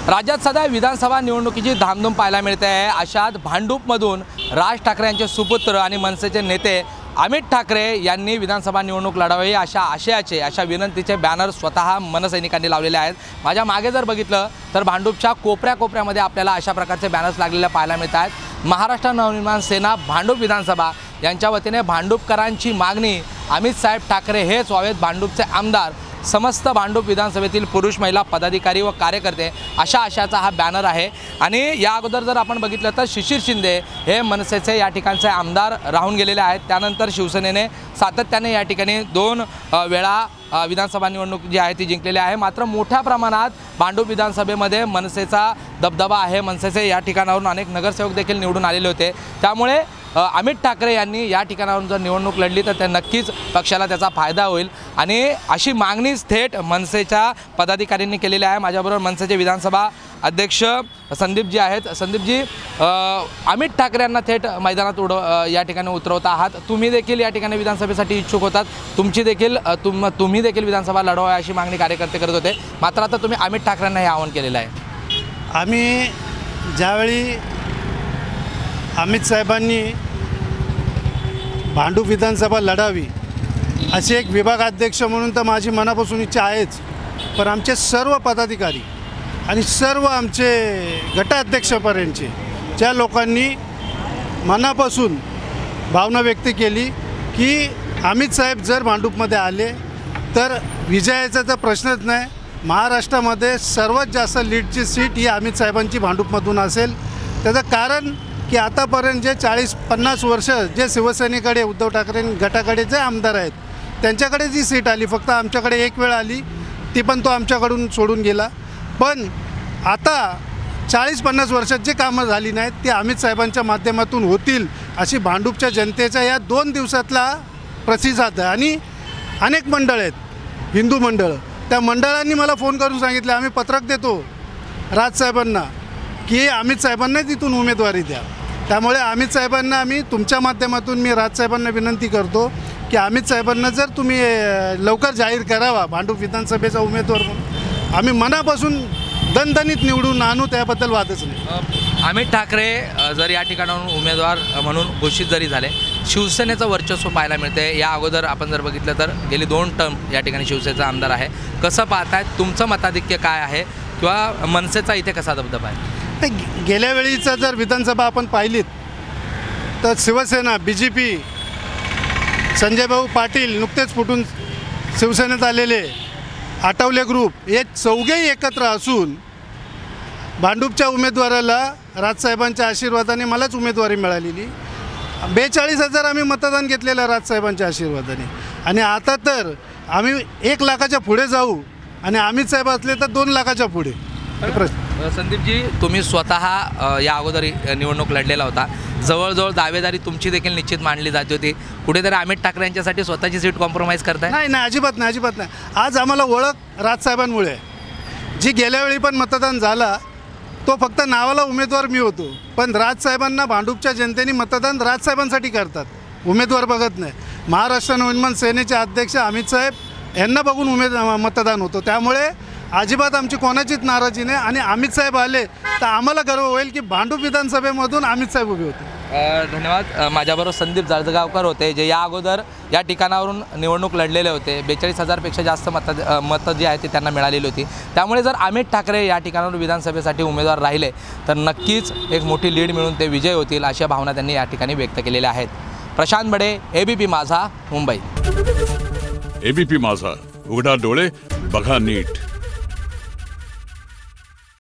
राज्यात सध्या विधानसभा निवडणुकीची धामधूम पाहायला मिळते आहे। अशात भांडूपमधून राज ठाकरे यांचे सुपुत्र आणि मनसेचे नेते अमित ठाकरे यांनी विधानसभा निवडणूक लढावी अशा आशयाचे अशा विनंतीचे बॅनर स्वतः मनसैनिकांनी लावलेले आहेत। माझ्या मागे जर बघितलं तर भांडूपच्या कोपऱ्याकोपऱ्यामध्ये आपल्याला अशा प्रकारचे बॅनर्स लागलेले पाहायला मिळत आहेत। महाराष्ट्र नवनिर्माण सेना भांडूप विधानसभा यांच्या वतीने भांडूपकरांची मागणी अमित साहेब ठाकरे हेच व्हावेत भांडूपचे आमदार, समस्त भांडूप विधानसभेतील पुरुष महिला पदाधिकारी व कार्यकर्ते अशा आशयाचा हा बॅनर आहे। आणि या अगोदर जर आपण बघितलं तर शिशिर शिंदे हे मनसेचे या ठिकाणचे आमदार राहून गेलेले आहेत। त्यानंतर शिवसेनेने सातत्याने या ठिकाणी 2 वेळा विधानसभा निवडणूक जी आहे ती जिंकलेली आहे। मात्र मोठ्या प्रमाणात भांडूप विधानसभेमध्ये मनसेचा दबदबा आहे। मनसेचे या ठिकाणावरून अनेक नगरसेवक देखील निवडून आलेले होते। त्यामुळे अमित ठाकरे यांनी या ठिकाणावरून जर निवडणूक लढली तर ते नक्कीच पक्षाला त्याचा फायदा होईल आणि अशी मागणी थेट मनसेच्या पदाधिकाऱ्यांनी केलेली आहे। माझ्याबरोबर मनसेचे विधानसभा अध्यक्ष संदीपजी आहेत। संदीपजी, अमित ठाकरे यांना थेट मैदानात या ठिकाणी उतरवता आहात। तुम्ही देखील या ठिकाणी विधानसभेसाठी इच्छुक होतात, तुम्ही देखील विधानसभा लढवा अशी मागणी कार्यकर्ते करत होते। मात्र आता तुम्ही अमित ठाकरेंना हे आवाहन केलेलं आहे। आम्ही ज्यावेळी अमित साहेबांनी भांडूप विधानसभा लढावी असे एक विभागाध्यक्ष म्हणून तर माझी मनापासून इच्छा आहेच, पण आमचे सर्व पदाधिकारी आणि सर्व आमचे गटाध्यक्षपर्यंतचे ज्या लोकांनी मनापासून भावना व्यक्त केली की अमित साहेब जर भांडूपमध्ये आले तर विजयाचा तर प्रश्नच नाही। महाराष्ट्रामध्ये सर्वात जास्त लीडची सीट ही अमित साहेबांची भांडूपमधून असेल। त्याचं कारण की आतापर्यंत जे 40-50 वर्ष जे शिवसेनेकडे उद्धव ठाकरे गटाकडे जे आमदार आहेत त्यांच्याकडे जी सीट आली, फक्त आमच्याकडे एक वेळ आली, ती पण तो आमच्याकडून सोडून गेला। पण आता 40-50 वर्षात जे कामं झाली नाहीत ती अमित साहेबांच्या माध्यमातून होतील अशी भांडूपच्या जनतेच्या या 2 दिवसातला प्रतिसाद आहे। आणि अनेक मंडळ आहेत, हिंदू मंडळ, त्या मंडळांनी मला फोन करून सांगितले आम्ही पत्रक देतो राजसाहेबांना की अमित साहेबांना तिथून उमेदवारी द्या। त्यामुळे अमित साहेबांना आम्ही तुमच्या माध्यमातून मी राजसाहेबांना विनंती करतो की अमित साहेबांना जर तुम्ही लवकर जाहीर करावा भांडूप विधानसभेचा उमेदवार म्हणून, आम्ही मनापासून दणदणीत निवडून आणू, त्याबद्दल वादच नाही। अमित ठाकरे जर या ठिकाणाहून उमेदवार म्हणून घोषित जरी झाले, शिवसेनेचं वर्चस्व पाहायला मिळते। या अगोदर आपण जर बघितलं तर गेली 2 टर्म या ठिकाणी शिवसेनेचा आमदार आहे। कसं पाहतायत, तुमचं मताधिक्य काय आहे किंवा मनसेचा इथे कसा दबदबा आहे? गेल्या वेळीचा जर विधानसभा आपण पाहिलीत तर शिवसेना, BJP, संजय भाऊ पाटील नुकतेच फुटून शिवसेनेत आलेले, आठवले ग्रुप, हे चौघेही एकत्र असून भांडूपच्या उमेदवाराला राजसाहेबांच्या आशीर्वादाने मलाच उमेदवारी मिळालेली। 42,000 आम्ही मतदान घेतलेलं राजसाहेबांच्या आशीर्वादाने। आणि आता तर आम्ही 1 लाखाच्या पुढे जाऊ आणि अमित साहेब असले तर 2 लाखाच्या पुढे। संदीपजी, तुम्ही स्वतः या अगोदर निवडणूक लढलेला होता, जवळजवळ दावेदारी तुमची देखील निश्चित मांडली जात होती। कुठेतरी अमित ठाकरे यांच्यासाठी स्वतःची सीट कॉम्प्रोमाइज करताय? नाही, अजिबात नाही, अजिबात नाही। आज आम्हाला ओळख राजसाहेबांमुळे आहे। जी गेल्या वेळी पण मतदान झाला तो फक्त नावाला उमेदवार मी होतो, पण राजसाहेबांना भांडूपच्या जनतेने मतदान राजसाहेबांसाठी करतात, उमेदवार बघत नाही। महाराष्ट्र नवनिर्माण सेनेचे अध्यक्ष अमित साहेब यांना बघून मतदान होतं। त्यामुळे अजिबात आमची कोणाचीच नाराजी नाही। आणि अमित साहेब आले तर आम्हाला गर्व होईल की भांडूप विधानसभेमधून अमित साहेब उभे होते। धन्यवाद। माझ्याबरोबर संदीप जाळजगावकर होते, जे या अगोदर या ठिकाणावरून निवडणूक लढलेले होते। 42,000पेक्षा जास्त मतं जी आहेत ती त्यांना मिळालेली होती। त्यामुळे जर अमित ठाकरे या ठिकाणावरून विधानसभेसाठी उमेदवार राहिले तर नक्कीच एक मोठी लीड मिळून ते विजय होतील अशा भावना त्यांनी या ठिकाणी व्यक्त केलेल्या आहेत। प्रशांत बडे, ABP माझा, मुंबई। ABP माझा, उघडा डोळे बघा नीट।